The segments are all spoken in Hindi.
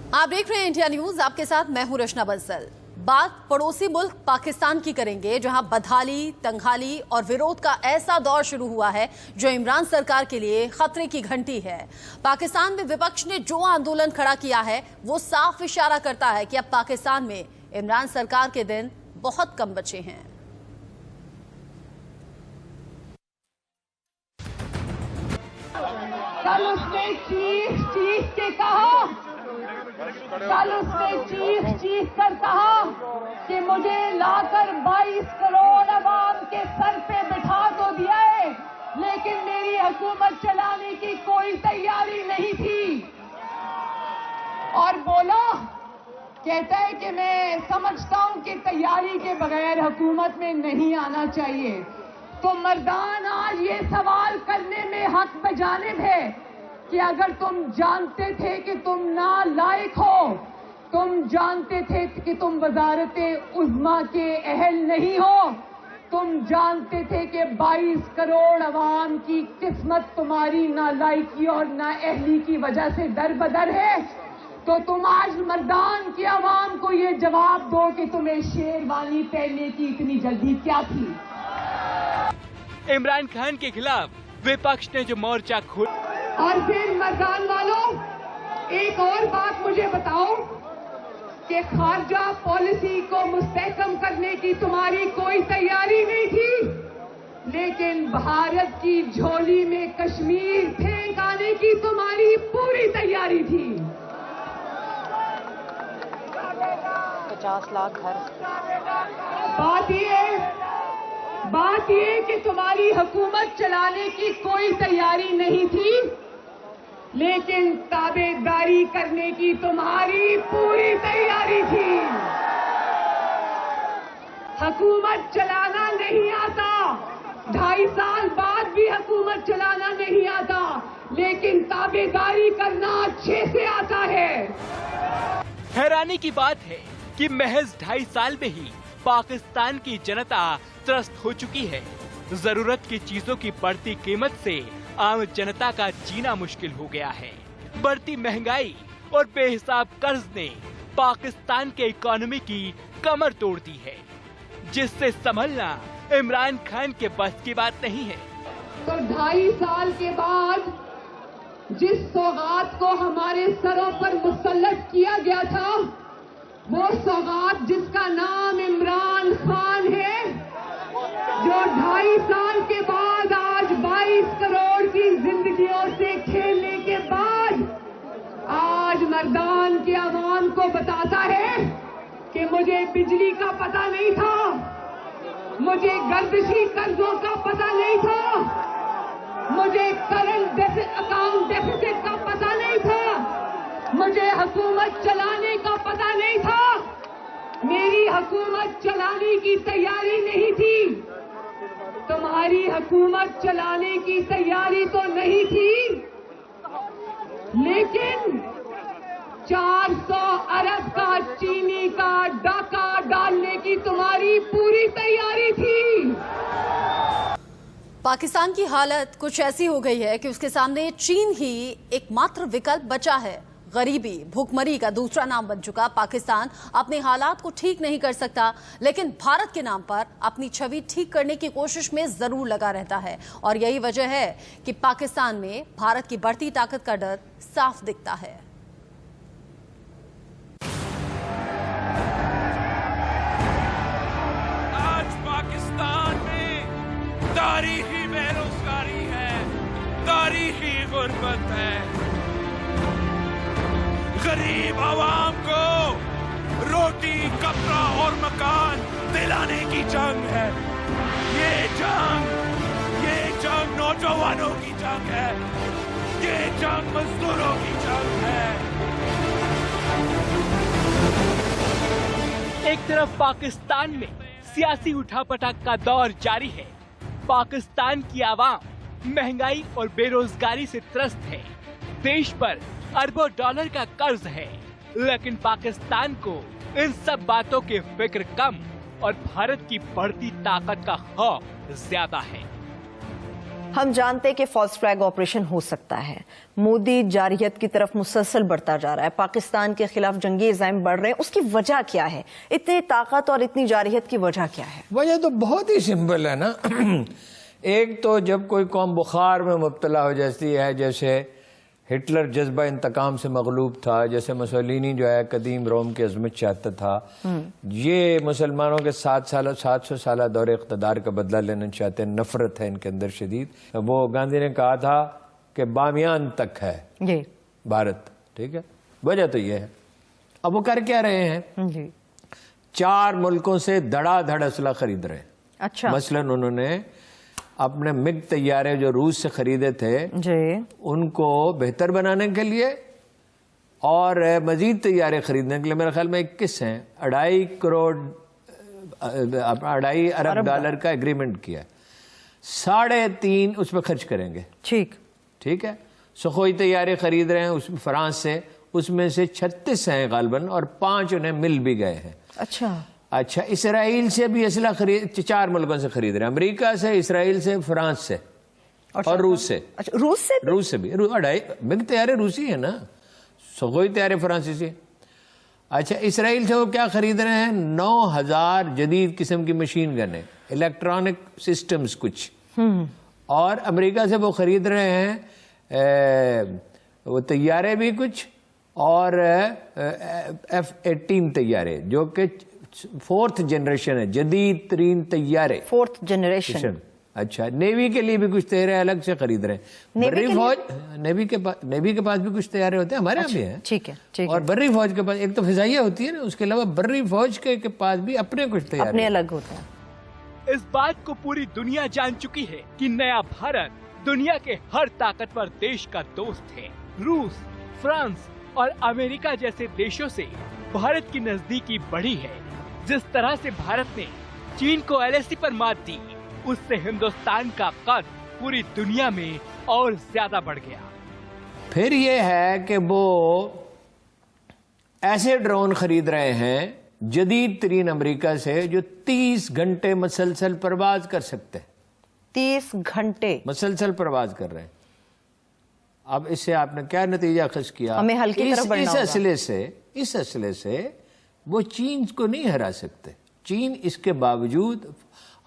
आप देख रहे हैं इंडिया न्यूज, आपके साथ मैं हूं रचना बंसल। बात पड़ोसी मुल्क पाकिस्तान की करेंगे, जहां बदहाली, तंगहाली और विरोध का ऐसा दौर शुरू हुआ है जो इमरान सरकार के लिए खतरे की घंटी है। पाकिस्तान में विपक्ष ने जो आंदोलन खड़ा किया है वो साफ इशारा करता है कि अब पाकिस्तान में इमरान सरकार के दिन बहुत कम बचे हैं। कल उसने चीख के कहा, कल उसने चीख कर कहा कि मुझे लाकर 22 करोड़ अवाम के सर पे बिठा तो दिया है, लेकिन मेरी हुकूमत चलाने की कोई तैयारी नहीं थी। और बोला, कहता है कि मैं समझता हूं कि तैयारी के बगैर हुकूमत में नहीं आना चाहिए। तो मर्दान आज ये सवाल करने में हक बजानिब है कि अगर तुम जानते थे कि तुम नालायक हो, तुम जानते थे कि तुम वजारते उज़्मा के अहल नहीं हो, तुम जानते थे कि 22 करोड़ अवाम की किस्मत तुम्हारी नालायकी और नाअहली की वजह से दरबदर है, तो तुम आज मर्दान की आवाम को ये जवाब दो कि तुम्हें शेरवानी पहनने की इतनी जल्दी क्या थी। इमरान खान के खिलाफ विपक्ष ने जो मोर्चा खोला। और फिर मर्दान वालों, एक और बात मुझे बताओ कि खारजा पॉलिसी को मुस्तहकम करने की तुम्हारी कोई तैयारी नहीं थी, लेकिन भारत की झोली में कश्मीर फेंक आने की तुम्हारी पूरी तैयारी थी। 50 लाख घर। बात ये कि तुम्हारी हुकूमत चलाने की कोई तैयारी नहीं थी, लेकिन ताबेदारी करने की तुम्हारी पूरी तैयारी थी। हुकूमत चलाना नहीं आता, 2.5 साल बाद भी हुकूमत चलाना नहीं आता, लेकिन ताबेदारी करना अच्छे से आता है। हैरानी की बात है कि महज 2.5 साल में ही पाकिस्तान की जनता त्रस्त हो चुकी है। जरूरत की चीजों की बढ़ती कीमत से आम जनता का जीना मुश्किल हो गया है। बढ़ती महंगाई और बेहिसाब कर्ज ने पाकिस्तान के इकोनॉमी की कमर तोड़ दी है, जिससे संभलना इमरान खान के बस की बात नहीं है। तो 2.5 साल के बाद जिस सौगात को हमारे सरों पर मुसल्लत किया गया था, वो सौगात जिसका नाम इमरान खान है, जो 2.5 साल के बाद आज 22 करोड़ की जिंदगियों से खेलने के बाद आज मर्दान के अवाम को बताता है कि मुझे बिजली का पता नहीं था, मुझे गर्दिशी कर्जों का पता नहीं था, मुझे करंट अकाउंट डेफिसिट का पता नहीं था, मुझे हुकूमत चलाने का पता नहीं था, मेरी हुकूमत चलाने की तैयारी नहीं थी। तुम्हारी हुकूमत चलाने की तैयारी तो नहीं थी, लेकिन 400 अरब का चीनी का डाका डालने की तुम्हारी पूरी तैयारी थी। पाकिस्तान की हालत कुछ ऐसी हो गई है कि उसके सामने चीन ही एकमात्र विकल्प बचा है। गरीबी, भूखमरी का दूसरा नाम बन चुका पाकिस्तान अपने हालात को ठीक नहीं कर सकता, लेकिन भारत के नाम पर अपनी छवि ठीक करने की कोशिश में जरूर लगा रहता है। और यही वजह है कि पाकिस्तान में भारत की बढ़ती ताकत का डर साफ दिखता है। आज पाकिस्तान में तारीखी बेरोजगारी है, तारीखी गुर्बत है। गरीब आवाम को रोटी, कपड़ा और मकान दिलाने की जंग है। ये जंग नौजवानों की जंग है, ये जंग मजदूरों की जंग है। एक तरफ पाकिस्तान में सियासी उठापटक का दौर जारी है। पाकिस्तान की आवाम महंगाई और बेरोजगारी से त्रस्त है। देश पर अरबों डॉलर का कर्ज है, लेकिन पाकिस्तान को इन सब बातों की फिक्र कम और भारत की बढ़ती ताकत का खौफ ज्यादा है। हम जानते हैं कि फॉल्स फ्लैग ऑपरेशन हो सकता है। मोदी जारहियत की तरफ मुसलसल बढ़ता जा रहा है, पाकिस्तान के खिलाफ जंगी इज़ाम बढ़ रहे हैं। उसकी वजह क्या है? इतनी ताकत और इतनी जारहियत की वजह क्या है? वजह तो बहुत ही सिंपल है ना। एक तो जब कोई कौम बुखार में मुब्तला हो जाती है, जैसे हिटलर जज्बा इंतकाम से मगलूब था, जैसे मुसोलिनी जो है कदीम रोम की अजमत चाहता था, ये मुसलमानों के 700 साल दौरे इक़्तिदार का बदला लेना चाहते हैं, नफरत है इनके अंदर शदीद। वो गांधी ने कहा था कि बामियान तक है जी भारत, ठीक है। वजह तो ये है। अब वो कर क्या रहे हैं जी 4 मुल्कों से धड़ाधड़ असला खरीद रहे हैं। अच्छा मसलन उन्होंने अपने मिग तैयारे जो रूस से खरीदे थे जी उनको बेहतर बनाने के लिए और मजीद तैयारे खरीदने के लिए मेरे ख्याल में 21 हैं, 2.5 अरब डॉलर का एग्रीमेंट किया। 3.5 उसमें खर्च करेंगे। ठीक है। सुखोई तैयारे खरीद रहे हैं उसमें फ्रांस से, उसमें से 36 हैं गालबन और 5 उन्हें मिल भी गए हैं। अच्छा, इसराइल से भी असला खरीद 4 मुल्कों से खरीद रहे हैं, अमेरिका से, इसराइल से, फ्रांस से और रूस से। अच्छा, रूस से भी 2.5 मिग तैयारे रूसी है ना, सुखोई तैयारे फ्रांसीसी। अच्छा, इसराइल से वो क्या खरीद रहे हैं? 9000 जदीद किस्म की मशीन गने, इलेक्ट्रॉनिक सिस्टम्स कुछ। और अमेरिका से वो खरीद रहे हैं वो तैयारे भी कुछ और F-18 तैयारे जो कि 4th जनरेशन है, जदीद तरीन तैयारे 4th जनरेशन। अच्छा, नेवी के लिए भी कुछ तैयारे अलग से खरीद रहे हैं। बर्री फौज, नेवी के पास भी कुछ तैयारे होते हैं, हमारे यहाँ भी हैं। ठीक है। और बर्री फौज के पास एक तो फिजाइया होती है ना, उसके अलावा बर्री फौज के पास भी अपने कुछ तैयारे अपने अलग होते हैं। इस बात को पूरी दुनिया जान चुकी है कि नया भारत दुनिया के हर ताकतवर देश का दोस्त है। रूस, फ्रांस और अमेरिका जैसे देशों से भारत की नजदीकी बढ़ी है। जिस तरह से भारत ने चीन को LAC पर मात दी, उससे हिंदुस्तान का कद पूरी दुनिया में और ज्यादा बढ़ गया। फिर ये है कि वो ऐसे ड्रोन खरीद रहे हैं जदीद तरीन अमेरिका से जो 30 घंटे मसलसल परवाज कर सकते हैं। 30 घंटे मसलसल परवाज कर रहे हैं। अब इससे आपने क्या नतीजा खस किया? हमें हल्की तरफ बढ़ना होगा। इस असले से वो चीन को नहीं हरा सकते। चीन इसके बावजूद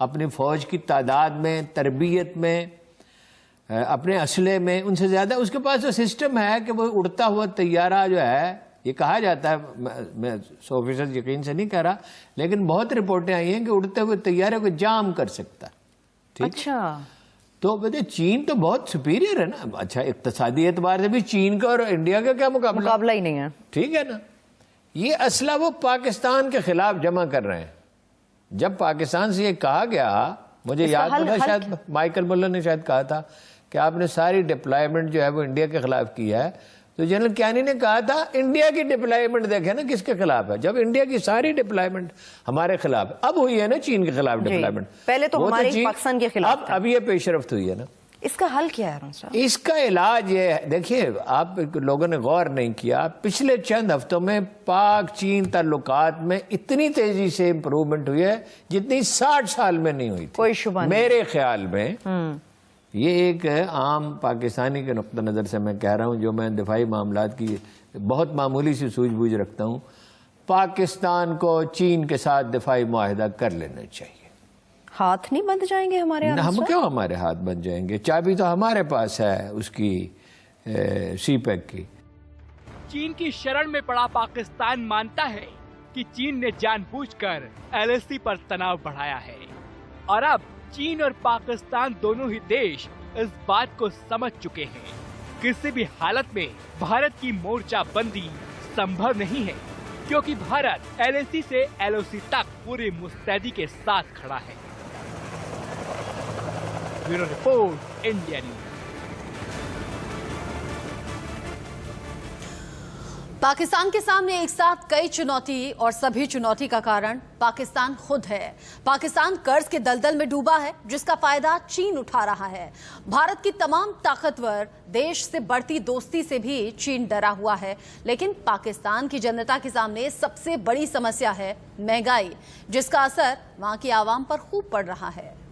अपनी फौज की तादाद में, तरबियत में, अपने असले में उनसे ज्यादा उसके पास जो सिस्टम है कि वो उड़ता हुआ तैयारा जो है, ये कहा जाता है, मैं 100% यकीन से नहीं कह रहा, लेकिन बहुत रिपोर्टें आई हैं कि उड़ते हुए तैयारे को जाम कर सकता। ठीक। अच्छा, तो बेटे चीन तो बहुत सुपीरियर है ना। अच्छा, इक्तिसादी एतबार से भी चीन का और इंडिया का क्या मुकाबला ही नहीं है। ठीक है ना। ये असला वो पाकिस्तान के खिलाफ जमा कर रहे हैं। जब पाकिस्तान से ये कहा गया, मुझे याद नहीं, शायद माइकल मुल्ला ने शायद कहा था कि आपने सारी डिप्लॉयमेंट जो है वो इंडिया के खिलाफ की है, तो जनरल क्यानी ने कहा था इंडिया की डिप्लॉयमेंट देखे ना किसके खिलाफ है। जब इंडिया की सारी डिप्लॉयमेंट हमारे खिलाफ, अब हुई है ना चीन के खिलाफ डिप्लॉयमेंट, पहले तो हमारे पाकिस्तान के खिलाफ, अब ये पेशरफ्त हुई है ना। इसका हल क्या है? इसका इलाज ये है, देखिए आप लोगों ने गौर नहीं किया, पिछले चंद हफ्तों में पाक चीन ताल्लुकात में इतनी तेजी से इंप्रूवमेंट हुई है जितनी 60 साल में नहीं हुई थी। कोई शुबा नहीं। मेरे ख्याल में ये एक आम पाकिस्तानी के नुक्ता नज़र से मैं कह रहा हूँ, जो मैं दिफाई मामलात की बहुत मामूली सी सूझबूझ रखता हूँ, पाकिस्तान को चीन के साथ दिफाई मुआहिदा कर लेना चाहिए। हाथ नहीं बंद जाएंगे हमारे? हम क्यों हमारे हाथ बन जाएंगे? चाबी तो हमारे पास है उसकी सीपैक की। चीन की शरण में पड़ा पाकिस्तान मानता है कि चीन ने जानबूझकर LAC पर तनाव बढ़ाया है और अब चीन और पाकिस्तान दोनों ही देश इस बात को समझ चुके हैं। किसी भी हालत में भारत की मोर्चाबंदी संभव नहीं है, क्योंकि भारत LAC से LOC तक पूरी मुस्तैदी के साथ खड़ा है। Bureau report, India news. Pakistan के सामने एक साथ कई चुनौती और सभी चुनौती का कारण पाकिस्तान खुद है। पाकिस्तान कर्ज के दलदल में डूबा है, जिसका फायदा चीन उठा रहा है। भारत की तमाम ताकतवर देश से बढ़ती दोस्ती से भी चीन डरा हुआ है, लेकिन पाकिस्तान की जनता के सामने सबसे बड़ी समस्या है महंगाई, जिसका असर वहां की आवाम पर खूब पड़ रहा है।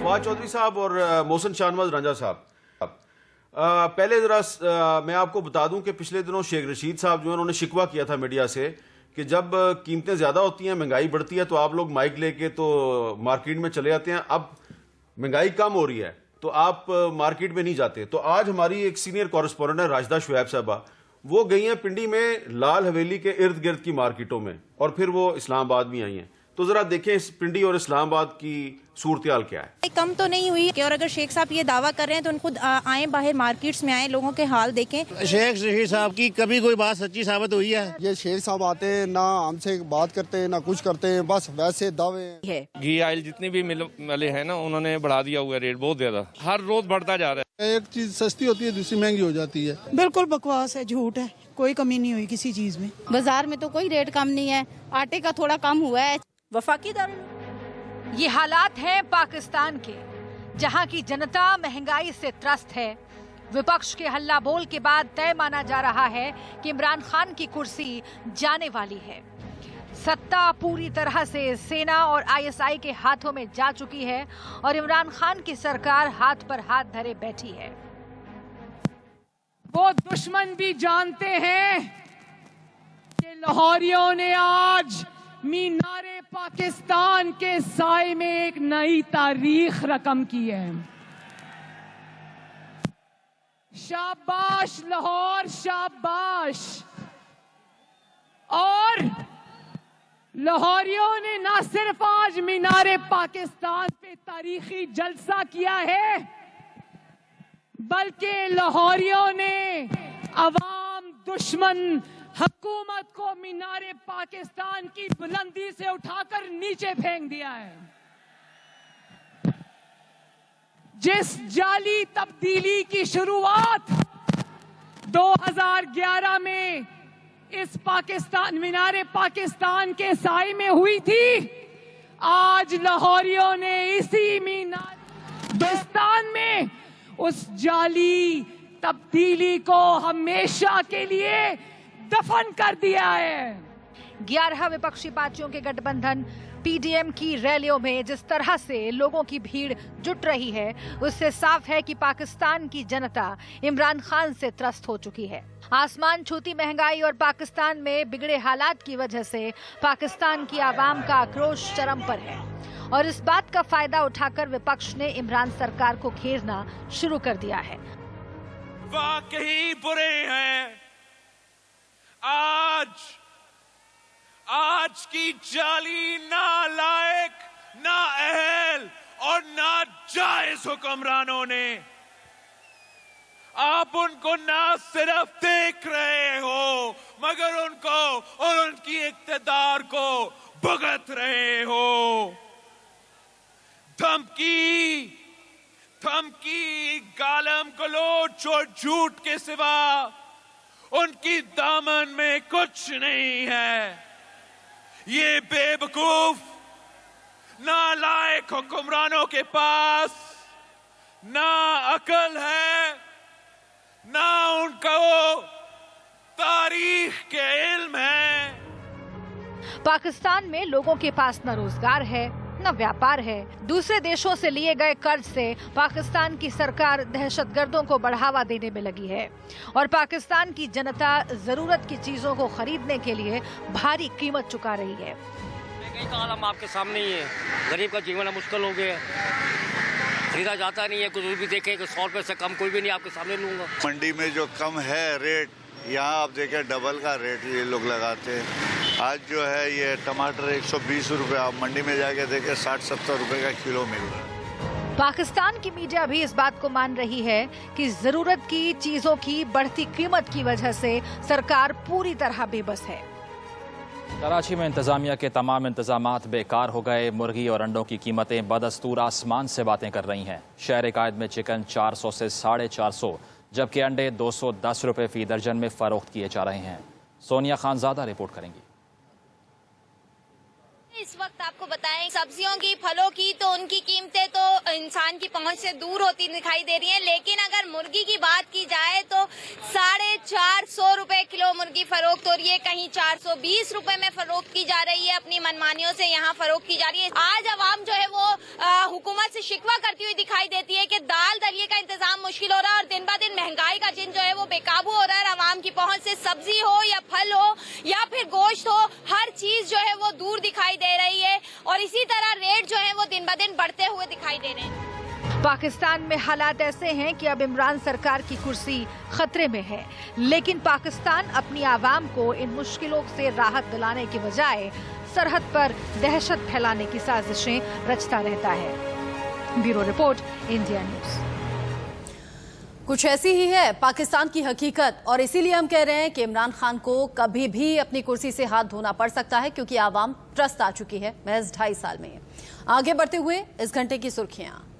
फवाद चौधरी साहब और मोहसिन शाहनवाज रंजा साहब, पहले जरा मैं आपको बता दूं कि पिछले दिनों शेख रशीद साहब जो है उन्होंने शिकवा किया था मीडिया से कि जब कीमतें ज़्यादा होती हैं, महंगाई बढ़ती है, तो आप लोग माइक लेके तो मार्केट में चले जाते हैं। अब महंगाई कम हो रही है तो आप मार्केट में नहीं जाते। तो आज हमारी एक सीनियर कॉरेस्पॉन्डेंट है राशिदा शुएब साहबा, वो गई हैं पिंडी में लाल हवेली के इर्द गिर्द की मार्केटों में, और फिर वो इस्लामाबाद भी आई हैं। तो जरा देखें इस पिंडी और इस्लामाबाद की सूरत हाल क्या है। कम तो नहीं हुई, और अगर शेख साहब ये दावा कर रहे हैं तो उनको आए, बाहर मार्केट्स में आए, लोगों के हाल देखें। शेख रशीद साहब की कभी कोई बात सच्ची साबित हुई है? ये शेख साहब आते हैं ना, हमसे बात करते हैं ना कुछ करते हैं, बस वैसे दावे है। घी ऑयल जितने भी मिले हैं ना, उन्होंने बढ़ा दिया हुआ रेट बहुत ज्यादा, हर रोज बढ़ता जा रहा है। एक चीज सस्ती होती है, दूसरी महंगी हो जाती है। बिल्कुल बकवास है, झूठ है, कोई कमी नहीं हुई किसी चीज में। बाजार में तो कोई रेट कम नहीं है, आटे का थोड़ा कम हुआ है। वफाकी दारुल। ये हालात हैं पाकिस्तान के, जहां की जनता महंगाई से त्रस्त है। विपक्ष के हल्ला बोल के बाद तय माना जा रहा है कि इमरान खान की कुर्सी जाने वाली है। सत्ता पूरी तरह से सेना और आईएसआई के हाथों में जा चुकी है और इमरान खान की सरकार हाथ पर हाथ धरे बैठी है। वो दुश्मन भी जानते हैं कि लाहौरियों ने आज मीनारे पाकिस्तान के साए में एक नई तारीख रकम की है। शाबाश लाहौर, शाबाश। और लाहौरियों ने ना सिर्फ आज मीनारे पाकिस्तान पे तारीखी जलसा किया है, बल्कि लाहौरियों ने अवाम दुश्मन हुकूमत को मीनारे पाकिस्तान की बुलंदी से उठाकर नीचे फेंक दिया है। जिस जाली तब्दीली की शुरुआत 2011 में इस पाकिस्तान मीनारे पाकिस्तान के साए में हुई थी, आज लाहौरियों ने इसी मीनार पाकिस्तान में उस जाली तब्दीली को हमेशा के लिए दफन कर दिया है। 11 विपक्षी पार्टियों के गठबंधन पीडीएम की रैलियों में जिस तरह से लोगों की भीड़ जुट रही है, उससे साफ है कि पाकिस्तान की जनता इमरान खान से त्रस्त हो चुकी है। आसमान छूती महंगाई और पाकिस्तान में बिगड़े हालात की वजह से पाकिस्तान की आवाम का आक्रोश चरम पर है और इस बात का फायदा उठाकर विपक्ष ने इमरान सरकार को घेरना शुरू कर दिया है। वाकई बुरे हैं। आज की जाली नालायक, नाअहल और नाजायज हुक्मरानों ने आप उनको ना सिर्फ देख रहे हो, मगर उनको और उनकी इक्तदार को भुगत रहे हो। धमकी, गालम गलोच और झूठ के सिवा उनकी दामन में कुछ नहीं है। ये बेवकूफ नालायक हुक्मरानों के पास ना अकल है, ना उनका वो तारीख के इल्म है। पाकिस्तान में लोगों के पास न रोजगार है, न व्यापार है। दूसरे देशों से लिए गए कर्ज से पाकिस्तान की सरकार दहशतगर्दों को बढ़ावा देने में लगी है और पाकिस्तान की जनता जरूरत की चीजों को खरीदने के लिए भारी कीमत चुका रही है। महंगाई का आलम आपके सामने ही है, गरीब का जीवन मुश्किल हो गया, खरीदा जाता नहीं है। कुछ भी देखें कि 100 रुपए से कम कोई भी नहीं आपके सामने लूंगा। मंडी में जो कम है रेट, यहाँ आप देखें डबल का रेट ये लोग लगाते हैं। आज जो है ये टमाटर 120 रुपए, आप मंडी में जाके देखें 60-70 रुपए का किलो मिल रहा है। पाकिस्तान की मीडिया भी इस बात को मान रही है कि जरूरत की चीजों की बढ़ती कीमत की वजह से सरकार पूरी तरह बेबस है। कराची में इंतजामिया के तमाम इंतजामात बेकार हो गए। मुर्गी और अंडों की कीमतें बदस्तूर आसमान से बातें कर रही हैं। शहर कायद में चिकन 400 से 450, जबकि अंडे 210 रुपए फी दर्जन में फरोख्त किए जा रहे हैं। सोनिया खानजादा रिपोर्ट करेंगी। इस वक्त आपको बताएं सब्जियों की, फलों की, तो उनकी कीमतें तो इंसान की पहुंच से दूर होती दिखाई दे रही हैं। लेकिन अगर मुर्गी की बात की जाए तो 450 रुपए किलो मुर्गी फरोख्त हो रही है, कहीं 420 रुपए में फरोख्त की जा रही है। अपनी मनमानियों से यहाँ फरोख्त की जा रही है। आज अवाम जो है वो हुकूमत से शिकवा करती हुई दिखाई देती है कि दाल दलिए का इंतजाम मुश्किल हो रहा है और दिन ब दिन महंगाई का जिन जो है वो बेकाबू हो रहा है। अवाम की पहुंच से सब्जी हो या फल हो या फिर गोश्त हो, हर चीज जो है वो दूर दिखाई दे रही है और इसी तरह रेट जो है वो दिन ब दिन बढ़ते हुए दिखाई दे रहे हैं। पाकिस्तान में हालात ऐसे हैं कि अब इमरान सरकार की कुर्सी खतरे में है, लेकिन पाकिस्तान अपनी आवाम को इन मुश्किलों से राहत दिलाने के बजाय सरहद पर दहशत फैलाने की साजिशें रचता रहता है। Bureau report, India news. कुछ ऐसी ही है पाकिस्तान की हकीकत और इसीलिए हम कह रहे हैं कि इमरान खान को कभी भी अपनी कुर्सी से हाथ धोना पड़ सकता है, क्योंकि आवाम त्रस्त आ चुकी है महज 2.5 साल में। आगे बढ़ते हुए इस घंटे की सुर्खियां।